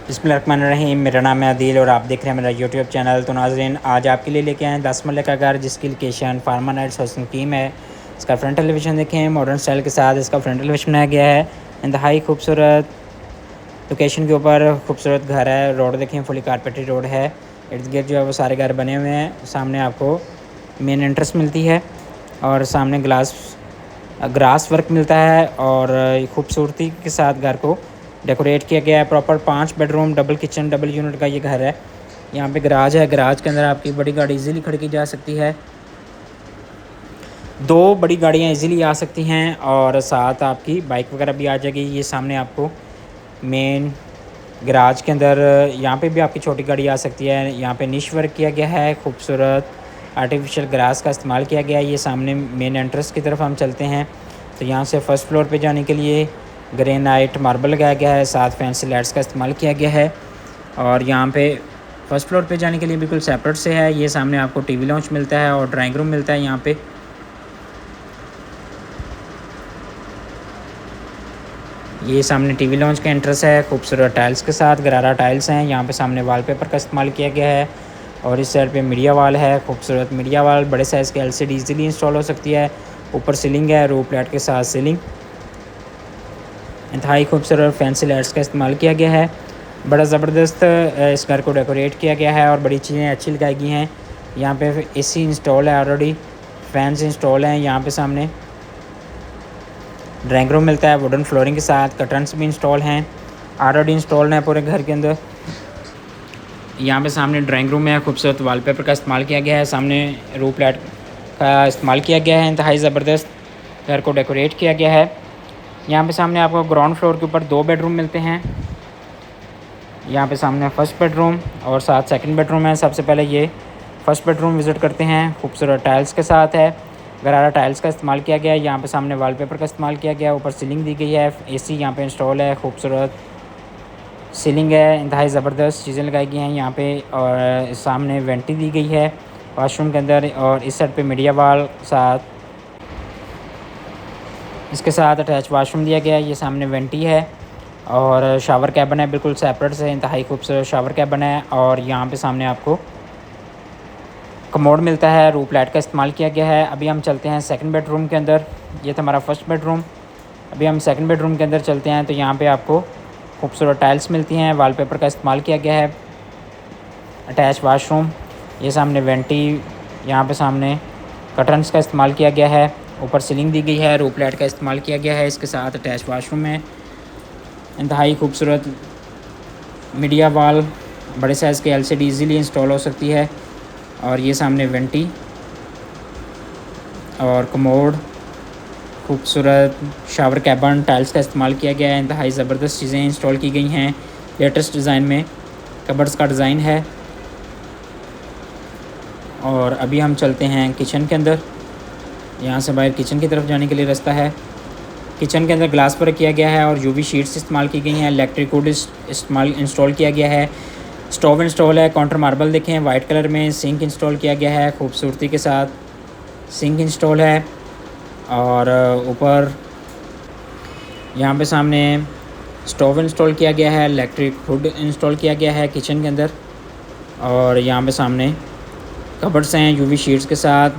बिस्मिल्लाहिर्रहमानिर्रहीम। मेरा नाम है आदिल और आप देख रहे हैं मेरा यूट्यूब चैनल। तो नाज़रीन, आज आपके लिए लेके आए हैं 10 मरले का घर जिसकी लोकेशन फार्मा नाइट्स हाउसिंग टीम है। इसका फ्रंट एलिवेशन देखें, मॉडर्न स्टाइल के साथ इसका फ्रंट एलिवेशन बनाया गया है। इंतहाई खूबसूरत लोकेशन के ऊपर खूबसूरत घर है। रोड देखें, फुली कारपेटेड रोड है। इर्द गिर्द जो है वो सारे घर बने हुए हैं। सामने आपको मेन एंट्रेंस मिलती है और सामने ग्रास वर्क मिलता है और खूबसूरती के साथ घर को डेकोरेट किया गया है। Proper 5 bedroom, double kitchen, double unit का ये घर है। यहाँ पे गराज है। गराज के अंदर आपकी बड़ी गाड़ी इजीली खड़ी की जा सकती है। 2 बड़ी गाड़ियाँ इजीली आ सकती हैं और साथ आपकी बाइक वगैरह भी आ जाएगी। ये सामने आपको मेन गराज के अंदर यहाँ पे भी आपकी छोटी गाड़ी आ सकती है। यहाँ पे निश वर्क किया गया है। खूबसूरत आर्टिफिशियल ग्रास का इस्तेमाल किया गया है। ये सामने मेन एंट्रेंस की तरफ हम चलते हैं तो यहाँ से फर्स्ट फ्लोर पे जाने के लिए ग्रेनाइट मार्बल लगाया गया है। साथ फैंसी लाइट्स का इस्तेमाल किया गया है और यहाँ पे फर्स्ट फ्लोर पे जाने के लिए बिल्कुल सेपरेट से है। ये सामने आपको टीवी लॉन्च मिलता है और ड्राइंग रूम मिलता है। यहाँ पे ये सामने टीवी लॉन्च का एंट्रेंस है। खूबसूरत टाइल्स के साथ गरारा टाइल्स हैं। यहाँ पे सामने वॉलपेपर का इस्तेमाल किया गया है और इस साइड पे मीडिया वाल है। खूबसूरत मीडिया वाल, बड़े साइज़ के LCD इजीली इंस्टॉल हो सकती है। ऊपर सीलिंग है, रूफ लाइट के साथ सीलिंग। इंतहाई खूबसूरत फैंसी लाइट्स का इस्तेमाल किया गया है। बड़ा ज़बरदस्त इस घर को डेकोरेट किया गया है और बड़ी चीज़ें अच्छी लगाई गई हैं। यहाँ पे AC इंस्टॉल है, ऑलरेडी फैंस इंस्टॉल हैं। यहाँ पे सामने ड्राइंग रूम मिलता है वुडन फ्लोरिंग के साथ। कर्टन्स भी इंस्टॉल हैं, ऑलरेडी इंस्टॉल्ड हैं पूरे घर के अंदर। यहाँ पे सामने ड्राइंग रूम है। खूबसूरत वॉलपेपर का इस्तेमाल किया गया है। सामने रूफ लाइट का इस्तेमाल किया गया है। इंतहाई ज़बरदस्त घर को डेकोरेट किया गया है। यहाँ पे सामने आपको ग्राउंड फ्लोर के ऊपर 2 बेडरूम मिलते हैं। यहाँ पे सामने फर्स्ट बेडरूम और साथ सेकंड बेडरूम है। सबसे पहले ये फर्स्ट बेडरूम विज़िट करते हैं। खूबसूरत टाइल्स के साथ है। गरारा टाइल्स का इस्तेमाल किया गया है। यहाँ पे सामने वॉलपेपर का इस्तेमाल किया गया है। ऊपर सीलिंग दी गई है। AC यहाँ पे इंस्टॉल है। खूबसूरत सीलिंग है। इंतहाई ज़बरदस्त चीज़ें लगाई गई हैं यहाँ पे और सामने वेंटी दी गई है वाशरूम के अंदर और इस साइड पे मीडिया वाल साथ इसके साथ अटैच वाशरूम दिया गया है। ये सामने वेंटी है और शावर कैबिन है बिल्कुल सेपरेट से। इंतहाई खूबसूरत शावर कैबिन है और यहाँ पे सामने आपको कमोड मिलता है। रूफ लाइट का इस्तेमाल किया गया है। अभी हम चलते हैं सेकंड बेडरूम के अंदर। ये था हमारा फर्स्ट बेडरूम। अभी हम सेकंड बेडरूम के अंदर चलते हैं तो यहाँ पे आपको खूबसूरत टाइल्स मिलती हैं। वॉलपेपर का इस्तेमाल किया गया है। अटैच वाशरूम, ये सामने वेंटी, यहाँ पे सामने कर्टन्स का इस्तेमाल किया गया है। ऊपर सीलिंग दी गई है। रूफ लाइट का इस्तेमाल किया गया है। इसके साथ अटैच वाशरूम है। इंतहाई खूबसूरत मीडिया वाल, बड़े साइज़ के LCD इजीली इंस्टॉल हो सकती है और ये सामने वेंटी और कमोड, खूबसूरत शावर कैबिन, टाइल्स का इस्तेमाल किया गया है। इंतहाई ज़बरदस्त चीज़ें इंस्टॉल की गई हैं। लेटेस्ट डिज़ाइन में कबर्ड्स का डिज़ाइन है। और अभी हम चलते हैं किचन के अंदर। यहाँ से बाहर किचन की तरफ जाने के लिए रास्ता है। किचन के अंदर ग्लास वर्क किया गया है और UV शीट्स इस्तेमाल की गई हैं। इलेक्ट्रिक वुड इंस्टॉल किया गया है। स्टोव इंस्टॉल है। काउंटर मार्बल देखें वाइट कलर में। सिंक इंस्टॉल किया गया है खूबसूरती के साथ। सिंक इंस्टॉल है और ऊपर यहाँ पे सामने स्टोव इंस्टॉल किया गया है। इलेक्ट्रिक वुड इंस्टॉल किया गया है किचन के अंदर और यहाँ पे सामने कबर्ड्स हैं UV शीट्स के साथ।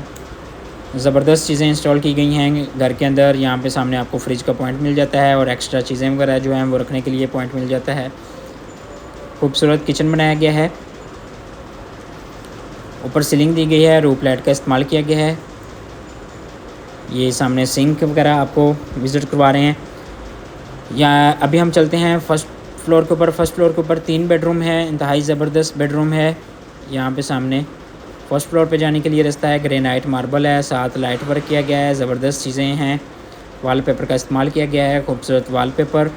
ज़बरदस्त चीज़ें इंस्टॉल की गई हैं घर के अंदर। यहाँ पे सामने आपको फ्रिज का पॉइंट मिल जाता है और एक्स्ट्रा चीज़ें वगैरह जो हैं वो रखने के लिए पॉइंट मिल जाता है। खूबसूरत किचन बनाया गया है। ऊपर सीलिंग दी गई है। रूफ लाइट का इस्तेमाल किया गया है। ये सामने सिंक वगैरह आपको विज़िट करवा रहे हैं। या अभी हम चलते हैं फर्स्ट फ्लोर के ऊपर। फर्स्ट फ्लोर के ऊपर 3 बेडरूम है। इंतहाई ज़बरदस्त बेडरूम है। यहाँ पे सामने फर्स्ट फ्लोर पे जाने के लिए रास्ता है। ग्रेनाइट मार्बल है, साथ लाइट वर्क किया गया है। ज़बरदस्त चीज़ें हैं। वॉलपेपर का इस्तेमाल किया गया है, खूबसूरत वॉलपेपर।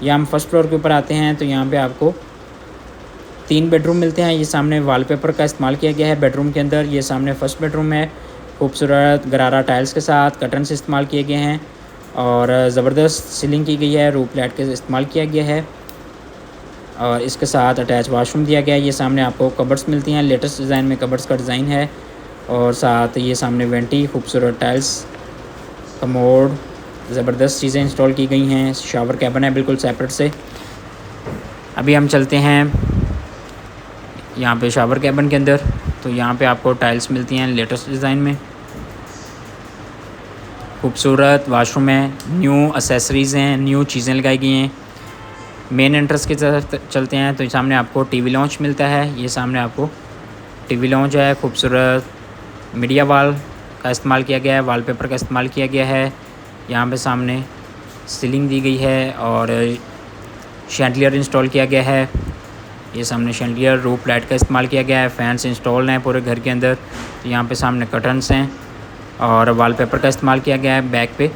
या हम फर्स्ट फ्लोर के ऊपर आते हैं तो यहाँ पे आपको 3 बेडरूम मिलते हैं। ये सामने वॉलपेपर का इस्तेमाल किया गया है बेडरूम के अंदर। ये सामने फर्स्ट बेडरूम है। खूबसूरत गरारा टाइल्स के साथ कर्टन्स इस्तेमाल किए गए हैं और ज़बरदस्त सीलिंग की गई है। रूफ लाइट का इस्तेमाल किया गया है और इसके साथ अटैच वाशरूम दिया गया है। ये सामने आपको कबर्ड्स मिलती हैं। लेटेस्ट डिज़ाइन में कबर्ड्स का डिज़ाइन है और साथ ये सामने वेंटी, खूबसूरत टाइल्स, कमोड, ज़बरदस्त चीज़ें इंस्टॉल की गई हैं। शावर कैबिन है बिल्कुल सेपरेट से। अभी हम चलते हैं यहाँ पे शावर कैबिन के अंदर। तो यहाँ पे आपको टाइल्स मिलती हैं लेटेस्ट डिज़ाइन में, खूबसूरत वाशरूम है, न्यू एसेसरीज़ हैं, न्यू चीज़ें लगाई गई हैं। मेन एंट्रेंस की तरफ चलते हैं तो सामने आपको टीवी लॉन्च मिलता है। ये सामने आपको टीवी लॉन्च है, खूबसूरत मीडिया वॉल का इस्तेमाल किया गया है, वॉलपेपर का इस्तेमाल किया गया है। यहाँ पे सामने सीलिंग दी गई है और शैंडलियर इंस्टॉल किया गया है। ये सामने शैंडलियर रूफ लाइट का इस्तेमाल किया गया है। फैंस इंस्टॉल हैं पूरे घर के अंदर। तो यहाँ पे सामने कर्टन्स हैं और वॉलपेपर का इस्तेमाल किया गया है बैक पे।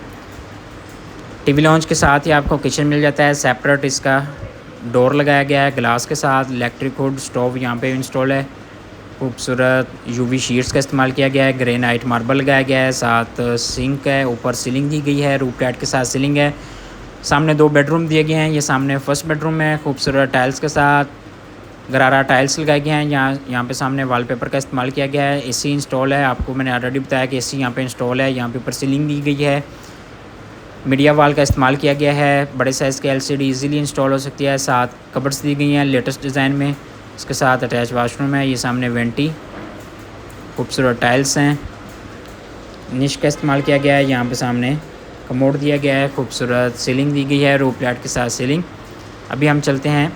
टीवी लॉन्च के साथ ही आपको किचन मिल जाता है, सेपरेट इसका डोर लगाया गया है ग्लास के साथ। इलेक्ट्रिक हुड स्टोव यहाँ पे इंस्टॉल है। खूबसूरत यूवी शीट्स का इस्तेमाल किया गया है, ग्रेनाइट मार्बल लगाया गया है, साथ सिंक है, ऊपर सीलिंग दी गई है, रूफ लाइट के साथ सीलिंग है। सामने 2 बेडरूम दिए गए हैं। ये सामने फर्स्ट बेडरूम है, खूबसूरत टाइल्स के साथ गरारा टाइल्स लगाए गए हैं। यहाँ पे सामने वॉलपेपर का इस्तेमाल किया गया है। एसी इंस्टॉल है, आपको मैंने ऑलरेडी बताया कि एसी यहाँ पे इंस्टॉल है। यहाँ पे ऊपर सीलिंग दी गई है, मीडिया वॉल का इस्तेमाल किया गया है। बड़े साइज़ के एलसीडी इजीली इंस्टॉल हो सकती है। साथ कबर्ड्स दी गई हैं लेटेस्ट डिज़ाइन में। इसके साथ अटैच वाशरूम है। ये सामने वेंटी, खूबसूरत टाइल्स हैं, निश का इस्तेमाल किया गया है। यहाँ पे सामने कमोड दिया गया है, खूबसूरत सीलिंग दी गई है, रूफ लाइट के साथ सीलिंग। अभी हम चलते हैं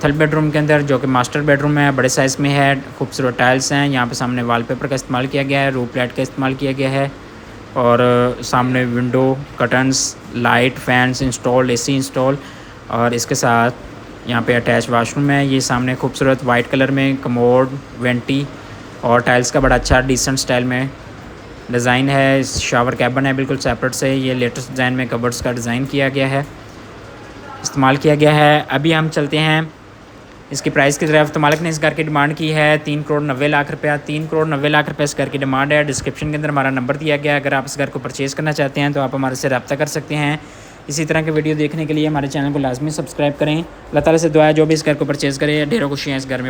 थर्ड बेडरूम के अंदर, जो कि मास्टर बेडरूम है, बड़े साइज़ में है, खूबसूरत टाइल्स हैं। यहाँ पे सामने वॉलपेपर का इस्तेमाल किया गया है, रूफ लाइट का इस्तेमाल किया गया है और सामने window, curtains, light, fans install, AC install और इसके साथ यहाँ पे अटैच वाशरूम है। ये सामने खूबसूरत वाइट कलर में कमोड, वेंटी और टाइल्स का बड़ा अच्छा डिसेंट स्टाइल में डिज़ाइन है। शावर कैबिन है बिल्कुल सेपरेट से। ये लेटेस्ट डिज़ाइन में कबर्ड्स का डिज़ाइन किया गया है, इस्तेमाल किया गया है। अभी हम चलते हैं इसकी प्राइस की तरफ। तो मालिक ने इस घर की डिमांड की है 3,90,00,000 रुपया। 3,90,00,000 रुपये इस घर की डिमांड है। डिस्क्रिप्शन के अंदर हमारा नंबर दिया गया है। अगर आप इस घर को परचेज़ करना चाहते हैं तो आप हमारे से रब्ता कर सकते हैं। इसी तरह के वीडियो देखने के लिए हमारे चैनल को लाजमी सब्सक्राइब करें। अल्लाह ताला से दुआ है जो भी इस घर को परचेज़ करे ढेरों खुशियाँ इस घर में